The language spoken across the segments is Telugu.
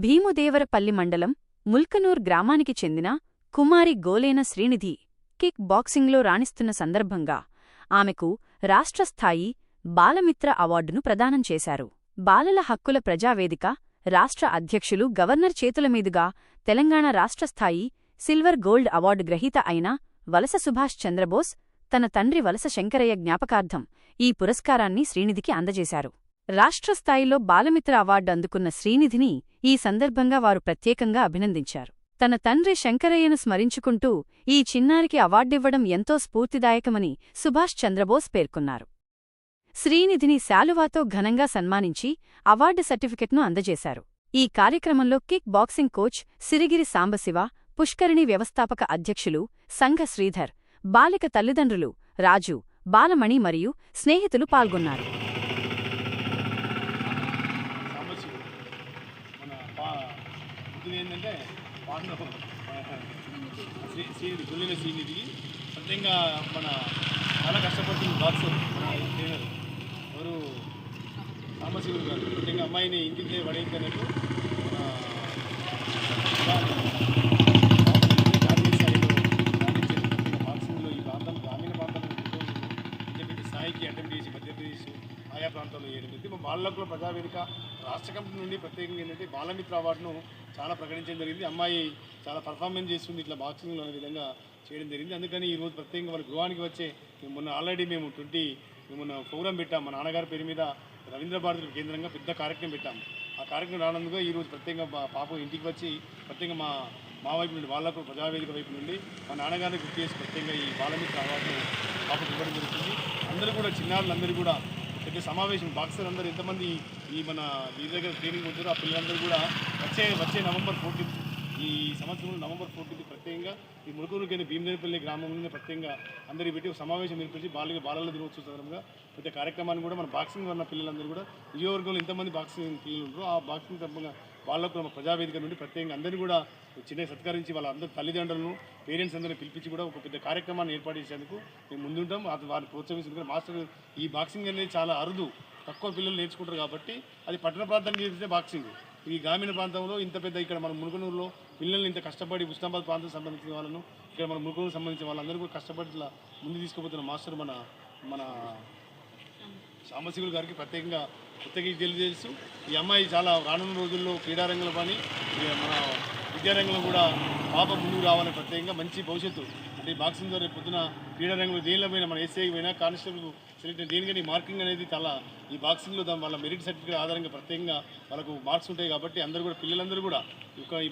భీముదేవరపల్లి మండలం ముల్కనూర్ గ్రామానికి చెందిన కుమారి గోలేన శ్రీనిధి కిక్ బాక్సింగ్లో రాణిస్తున్న సందర్భంగా ఆమెకు రాష్ట్రస్థాయి బాలమిత్ర అవార్డును ప్రదానం చేశారు. బాలల హక్కుల ప్రజావేదిక రాష్ట్ర అధ్యక్షులు గవర్నర్ చేతుల మీదుగా తెలంగాణ రాష్ట్రస్థాయి సిల్వర్ గోల్డ్ అవార్డు గ్రహీత అయిన వలస సుభాష్ చంద్రబోస్ తన తండ్రి వలస శంకరయ్య జ్ఞాపకార్థం ఈ పురస్కారాన్ని శ్రీనిధికి అందజేశారు. రాష్ట్రస్థాయిలో బాలమిత్ర అవార్డు అందుకున్న శ్రీనిధిని ఈ సందర్భంగా వారు ప్రత్యేకంగా అభినందించారు. తన తండ్రి శంకరయ్యను స్మరించుకుంటూ ఈ చిన్నారికి అవార్డివ్వడం ఎంతో స్ఫూర్తిదాయకమని సుభాష్ చంద్రబోస్ పేర్కొన్నారు. శ్రీనిధిని శాలువాతో ఘనంగా సన్మానించి అవార్డు సర్టిఫికెట్ను అందజేశారు. ఈ కార్యక్రమంలో kick boxing coach Sirigiri Sambasiva, పుష్కరిణి వ్యవస్థాపక అధ్యక్షులు సంఘ శ్రీధర్, బాలిక తల్లిదండ్రులు రాజు, బాలమణి మరియు స్నేహితులు పాల్గొన్నారు. శ్రీనిధికి ప్రత్యేకంగా మన చాలా కష్టపడుతున్న బాక్సర్ మన ట్రైనర్ ఎవరు సాంబశివుడు గారు ప్రత్యేకంగా అమ్మాయిని ఇంటికి పడేయడానికి జాతీయ స్థాయిలో బాక్సింగ్లో ఈ ప్రాంతం గ్రామీణ ప్రాంతాల్లో పెద్ద స్థాయికి అటెంప్ట్ చేసి మధ్యప్రదేశ్ ఆయా ప్రాంతాల్లో చేయడం మా బాలకుల ప్రజావేదిక రాష్ట్ర కమిటీ నుండి ప్రత్యేకంగా ఏంటంటే బాలమిత్ర అవార్డును చాలా ప్రకటించడం జరిగింది. అమ్మాయి చాలా పర్ఫార్మెన్స్ చేస్తుంది ఇట్లా బాక్సింగ్లో అనే విధంగా చేయడం జరిగింది. అందుకని ఈరోజు ప్రత్యేకంగా వాళ్ళ గృహానికి వచ్చే మొన్న ఆల్రెడీ మేము మొన్న ప్రోగ్రాం పెట్టాం. మా నాన్నగారి పేరు మీద రవీంద్ర భారతి కేంద్రంగా పెద్ద కార్యక్రమం పెట్టాము. ఆ కార్యక్రమం రానందుగా ఈరోజు ప్రత్యేకంగా పాప ఇంటికి వచ్చి ప్రత్యేకంగా మా వైపు నుండి వాళ్ళకు ప్రజావేదిక వైపు నుండి మా నాన్నగారిని గుర్తు చేసి ప్రత్యేకంగా ఈ బాలమిత్ర అవార్డును పాపకు ఇవ్వడం జరుగుతుంది. అందరూ కూడా చిన్నారులందరూ కూడా పెద్ద సమావేశం బాక్సర్ అందరూ ఎంతమంది ఈ మన వీరి దగ్గర ట్రైనింగ్ ఉంటారో ఆ పిల్లలందరూ కూడా వచ్చే నవంబర్ 14 ఈ సంవత్సరం నవంబర్ 14 ప్రత్యేకంగా ఈ ములుకూరుకైన భీమదేవరపల్లి గ్రామంలోనే ప్రత్యేకంగా అందరికీ పెట్టి ఒక సమావేశం ఏర్పరిచి బాలల దినోత్సవ సందర్భంగా ప్రతి కార్యక్రమాన్ని కూడా మన బాక్సింగ్ ఉన్న పిల్లలందరూ కూడా నియోజకవర్గంలో ఎంతమంది బాక్సింగ్ పిల్లలు ఉంటారో ఆ బాక్సింగ్ తప్పగా వాళ్ళకు మన ప్రజావేదిక నుండి ప్రత్యేకంగా అందరినీ కూడా చిన్న సత్కరించి వాళ్ళ అందరి తల్లిదండ్రులను పేరెంట్స్ అందరినీ పిలిపించి కూడా ఒక పెద్ద కార్యక్రమాన్ని ఏర్పాటు చేసేందుకు మేము ముందుంటాం. వారిని ప్రోత్సహించుకుంటే మాస్టర్ ఈ బాక్సింగ్ అనేది చాలా అరుదు, తక్కువ పిల్లలు నేర్చుకుంటారు కాబట్టి అది పట్టణ ప్రాంతానికి చేస్తే బాక్సింగ్ ఈ గ్రామీణ ప్రాంతంలో ఇంత పెద్ద ఇక్కడ మన ములుకనూరులో పిల్లల్ని ఇంత కష్టపడి ఉస్నాబాద్ ప్రాంతానికి సంబంధించిన వాళ్ళను ఇక్కడ మన ములుకనూరుకు సంబంధించిన వాళ్ళందరూ కూడా కష్టపడి ఇట్లా ముందు తీసుకుపోతున్న మాస్టర్ మన సాంబశివులు గారికి ప్రత్యేకంగా తెలియజేస్తూ ఈ అమ్మాయి చాలా రానున్న రోజుల్లో క్రీడారంగంలో కానీ మన విద్యారంగంలో కూడా పాప ముందుకు రావాలని ప్రత్యేకంగా మంచి భవిష్యత్తు అంటే బాక్సింగ్ ద్వారా పొద్దున క్రీడారంగంలో దేనిలో పోయినా మన ఎస్ఐకి పోయినా కానిస్టేబుల్ సెలెక్ట్ దేనికని మార్కింగ్ అనేది చాలా ఈ బాక్సింగ్లో వాళ్ళ మెరిట్ సర్టిఫికేట్ ఆధారంగా ప్రత్యేకంగా వాళ్ళకు మార్క్స్ ఉంటాయి కాబట్టి అందరూ కూడా పిల్లలందరూ కూడా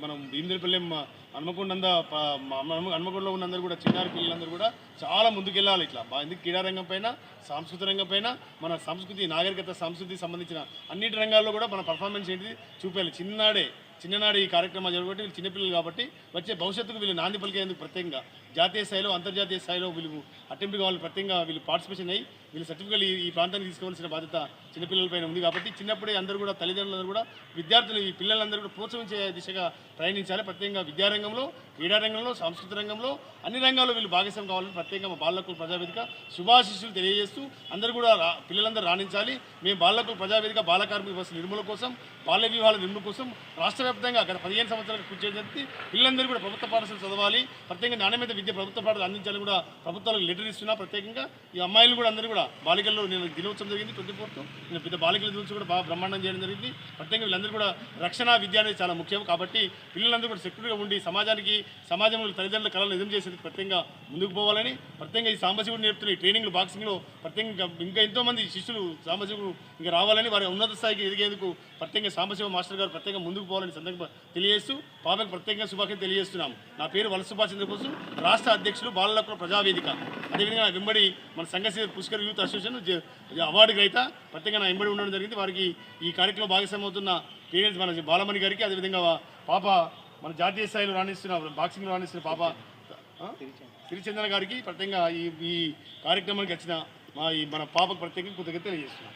మనం భీమదేవరపల్లి హన్మకొండలో ఉన్న అందరూ కూడా చిన్నారి పిల్లలందరూ కూడా చాలా ముందుకెళ్ళాలి. ఇట్లా ఎందుకు క్రీడారంగం పైన సాంస్కృతిక రంగం పైన మన సంస్కృతి నాగరికత సంస్కృతికి సంబంధించిన అన్నిటి రంగాల్లో కూడా మన పర్ఫార్మెన్స్ ఏంటిది చూపేయాలి. చిన్ననాడు ఈ కార్యక్రమాలు జరగబట్టి వీళ్ళు చిన్నపిల్లలు కాబట్టి వచ్చే భవిష్యత్తుకు వీళ్ళు నాంది పలికేందుకు ప్రత్యేకంగా జాతీయ స్థాయిలో అంతర్జాతీయ స్థాయిలో వీళ్ళు అటెంప్ట్ కావాలి. ప్రత్యేకంగా వీళ్ళు పార్టిసిపేషన్ అయ్యి వీళ్ళు సర్టిఫికేట్ ఈ ప్రాంతానికి తీసుకోవాల్సిన బాధ్యత చిన్నపిల్లలపైన ఉంది కాబట్టి చిన్నప్పుడే అందరూ కూడా తల్లిదండ్రులందరూ కూడా విద్యార్థులు ఈ పిల్లలందరూ కూడా ప్రోత్సహించే దిశగా ప్రయాణించాలి. ప్రత్యేకంగా విద్యారంగంలో క్రీడారంగంలో సాంస్కృతిక రంగంలో అన్ని రంగాల్లో వీళ్ళు భాగస్వామ్యం కావాలని ప్రత్యేకంగా బాలకుల ప్రజావేదిక శుభాశిస్సులు తెలియజేస్తూ అందరూ కూడా పిల్లలందరూ రాణించాలి. మేము బాలకుల ప్రజావేదిక బాల కార్మిక వ్యవస్థ నిర్మూలన కోసం బాల్య వివాహాల నిర్మూలన కోసం రాష్ట్ర వ్యాప్తంగా గత 15 సంవత్సరాలకు కృషి చేసి పిల్లలందరూ కూడా ప్రభుత్వ పాఠశాలలు చదవాలి, ప్రత్యేకంగా నాణ్యమైన విద్య ప్రభుత్వ పాఠశాలలు అందించాలని కూడా ప్రభుత్వాలకు లెటర్ ఇస్తున్నా. ప్రత్యేకంగా ఈ అమ్మాయిలు కూడా అందరూ కూడా బాలికల్లో నేను దినోత్సవం జరిగింది 24th నేను పెద్ద బాలికల దినోత్సవం కూడా బాగా బ్రహ్మాండం చేయడం జరిగింది. ప్రత్యేకంగా వీళ్ళందరూ కూడా రక్షణ విద్య అనేది చాలా ముఖ్యం కాబట్టి పిల్లలందరూ కూడా సెక్యూర్గా ఉండి సమాజంలో తల్లిదండ్రుల కళలు నిజం చేసేందుకు ప్రత్యేకంగా ముందుకు పోవాలని ప్రత్యేకంగా ఈ సాంబశివుడు నేర్పుతున్న ఈ ట్రైనింగ్లు బాక్సింగ్లో ప్రత్యేకంగా ఇంకా ఎంతోమంది శిష్యులు సాంబశివుడు ఇంకా రావాలని వారి ఉన్నత స్థాయికి ఎదిగేందుకు ప్రత్యేకంగా సాంబశివ మాస్టర్ గారు ప్రత్యేకంగా ముందుకు పోవాలని సందర్భంగా తెలియజేస్తూ పాపకు ప్రత్యేకంగా శుభాకాంక్షలు తెలియజేస్తున్నాము. నా పేరు వలస సుభాష్ చంద్రబోస్, రాష్ట్ర అధ్యక్షులు బాలల హక్కుల ప్రజావేదిక. అదేవిధంగా వెంబడి మన సంఘ పుష్కర్ యూత్ అసోసియేషన్ అవార్డు గ్రహీత ప్రత్యేకంగా నా వెంబడి ఉండడం జరిగింది. వారికి ఈ కార్యక్రమంలో భాగస్వామ్యం అవుతున్న పేరెంట్స్ మన బాలమణి గారికి, అదేవిధంగా పాప మన జాతీయ స్థాయిలో బాక్సింగ్లో రాణిస్తున్న పాప సిరిచందన గారికి ప్రత్యేకంగా ఈ కార్యక్రమానికి వచ్చిన మన పాపకు ప్రత్యేకంగా కృతజ్ఞతలు తెలియజేస్తున్నాం.